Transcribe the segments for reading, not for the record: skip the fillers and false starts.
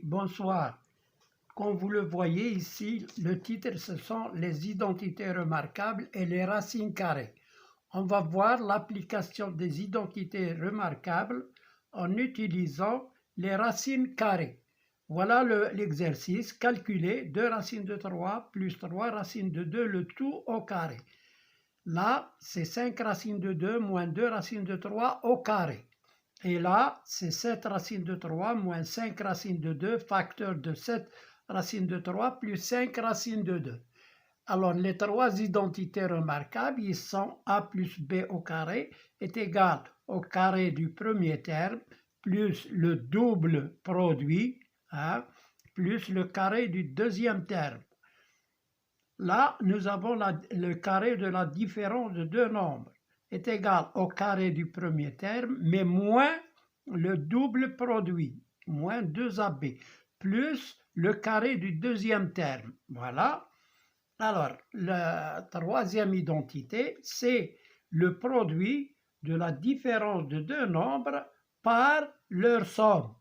bonsoir. Comme vous le voyez ici, le titre, ce sont les identités remarquables et les racines carrées. On va voir l'application des identités remarquables en utilisant les racines carrées. Voilà l'exercice. Calculer 2 racines de 3 plus 3 racines de 2, le tout au carré. Là, c'est 5 racines de 2 moins 2 racines de 3 au carré. Et là, c'est 7 racines de 3 moins 5 racines de 2, facteur de 7 racines de 3 plus 5 racines de 2. Alors, les trois identités remarquables, ils sont a plus b au carré est égal au carré du premier terme plus le double produit, plus le carré du deuxième terme. Là, nous avons le carré de la différence de deux nombres est égal au carré du premier terme, mais moins le double produit, moins 2ab, plus le carré du deuxième terme. Voilà. Alors, la troisième identité, c'est le produit de la différence de deux nombres par leur somme,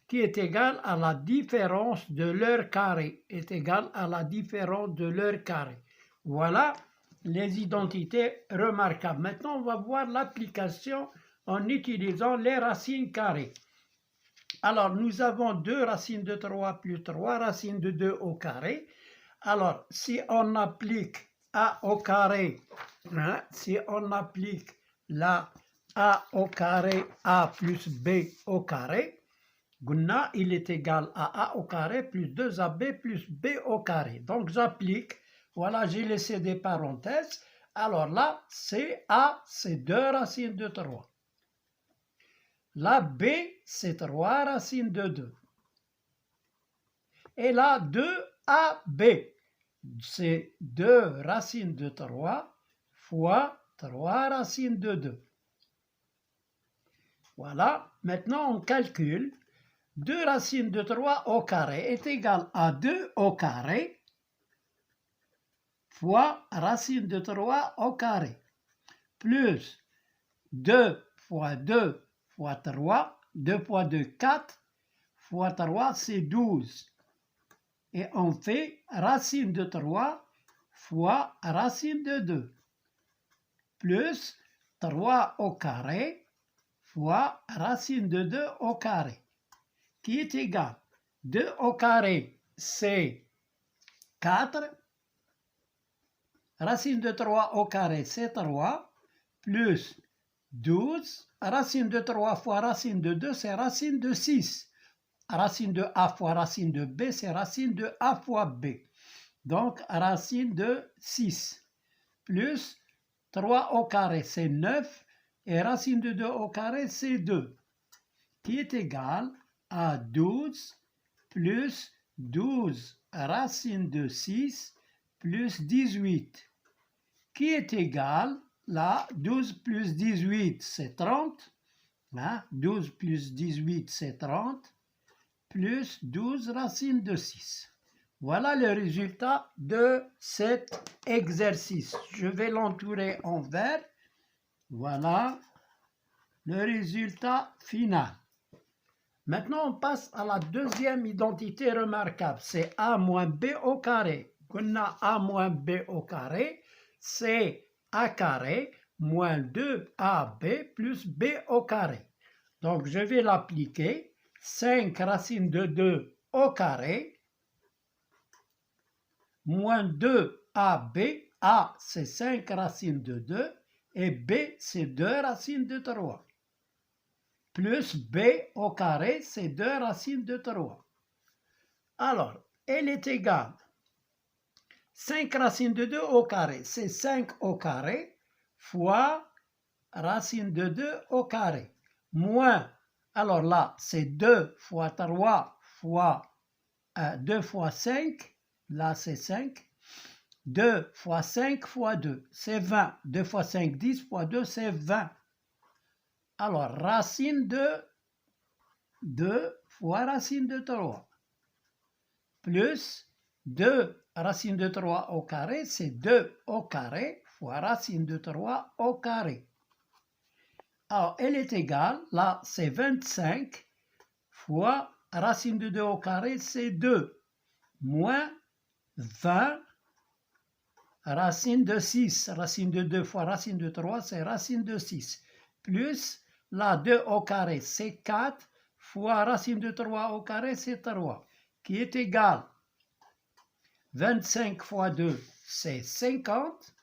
qui est égal à la différence de leur carré, est égal à la différence de leur carré. Voilà les identités remarquables. Maintenant, on va voir l'application en utilisant les racines carrées. Alors, nous avons 2 racines de 3 plus 3 racines de 2 au carré. Alors, si on applique a au carré, si on applique la a au carré, a plus b au carré, il est égal à a au carré plus 2ab plus b au carré. Donc, j'applique. Voilà, j'ai laissé des parenthèses. Alors là, c'est a, c'est 2 racines de 3. Là, b, c'est 3 racines de 2. Et là, 2ab, c'est 2 racines de 3 fois 3 racines de 2. Voilà, maintenant on calcule. 2 racines de 3 au carré est égal à 2 au carré fois racine de 3 au carré, plus 2 fois 2 fois 3, 2 fois 2, 4, fois 3, c'est 12. Et on fait racine de 3 fois racine de 2, plus 3 au carré fois racine de 2 au carré, qui est égal. 2 au carré, c'est 4. Racine de 3 au carré, c'est 3, plus 12. Racine de 3 fois racine de 2, c'est racine de 6. Racine de a fois racine de b, c'est racine de a fois b. Donc, racine de 6. Plus 3 au carré, c'est 9. Et racine de 2 au carré, c'est 2. Qui est égal à 12 plus 12 racine de 6 plus 18. Qui est égal, là, 12 plus 18, c'est 30. 12 plus 18, c'est 30. Plus 12 racines de 6. Voilà le résultat de cet exercice. Je vais l'entourer en vert. Voilà le résultat final. Maintenant, on passe à la deuxième identité remarquable. C'est a moins b au carré. On a a moins b au carré, c'est a carré moins 2ab plus b au carré. Donc, je vais l'appliquer. 5 racines de 2 au carré, moins 2ab, a c'est 5 racines de 2, et b c'est 2 racines de 3, plus b au carré, c'est 2 racines de 3. Alors, elle est égale. 5 racines de 2 au carré, c'est 5 au carré, fois racine de 2 au carré, moins. Alors là, c'est 2 fois 3 fois 2 fois 5. Là, c'est 5. 2 fois 5 fois 2, c'est 20. 2 fois 5, 10 fois 2, c'est 20. Alors, racine de 2 fois racine de 3. Plus 2 racine de 3 au carré, c'est 2 au carré fois racine de 3 au carré. Alors, elle est égale, là, c'est 25 fois racine de 2 au carré, c'est 2, moins 20, racine de 6, racine de 2 fois racine de 3, c'est racine de 6, plus la 2 au carré, c'est 4, fois racine de 3 au carré, c'est 3, qui est égal 25 fois 2, c'est 50,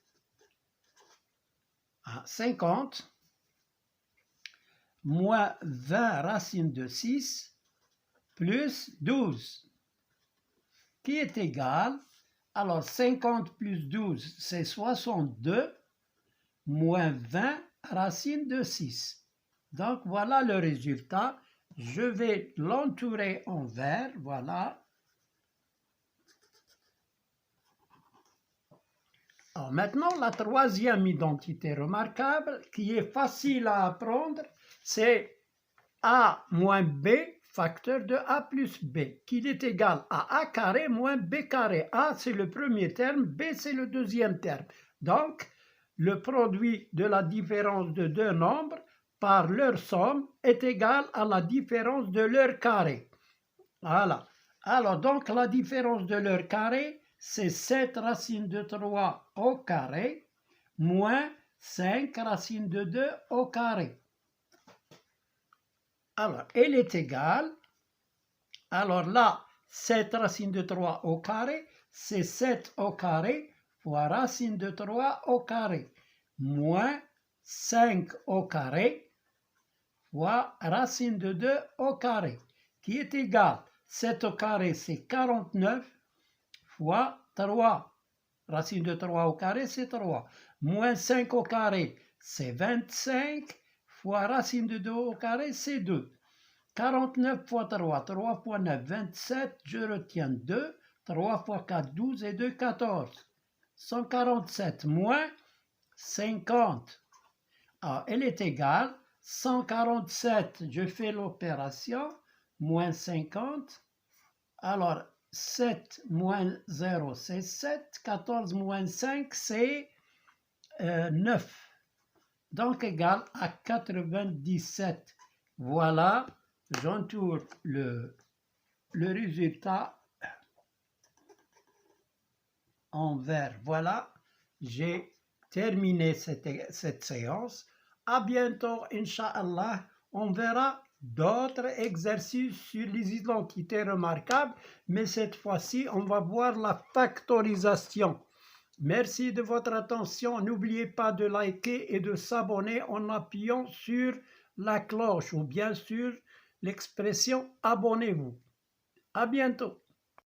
50, moins 20 racine de 6, plus 12, qui est égal, alors 50 plus 12, c'est 62, moins 20 racine de 6. Donc voilà le résultat. Je vais l'entourer en vert, voilà. Alors maintenant, la troisième identité remarquable, qui est facile à apprendre, c'est A moins B, facteur de A plus B, qui est égal à A carré moins B carré. A, c'est le premier terme, B, c'est le deuxième terme. Donc, le produit de la différence de deux nombres par leur somme est égal à la différence de leur carré. Voilà. Alors, donc, la différence de leur carré, c'est 7 racine de 3 au carré, moins 5 racine de 2 au carré. Alors, elle est égale, alors là, 7 racine de 3 au carré, c'est 7 au carré fois racine de 3 au carré, moins 5 au carré fois racine de 2 au carré, qui est égal, 7 au carré, c'est 49 fois 3. Racine de 3 au carré, c'est 3. Moins 5 au carré, c'est 25 fois racine de 2 au carré, c'est 2. 49 fois 3, 3 fois 9, 27, je retiens 2, 3 fois 4, 12 et 2, 14. 147 moins 50. Alors, elle est égale, 147, je fais l'opération, moins 50. Alors, 7 moins 0, c'est 7, 14 moins 5, c'est 9. Donc, égal à 97. Voilà. J'entoure le résultat en vert. Voilà, j'ai terminé cette séance. À bientôt, Inch'Allah. On verra d'autres exercices sur les identités remarquables, mais cette fois-ci, on va voir la factorisation. Merci de votre attention. N'oubliez pas de liker et de s'abonner en appuyant sur la cloche ou bien sûr l'expression abonnez-vous. À bientôt.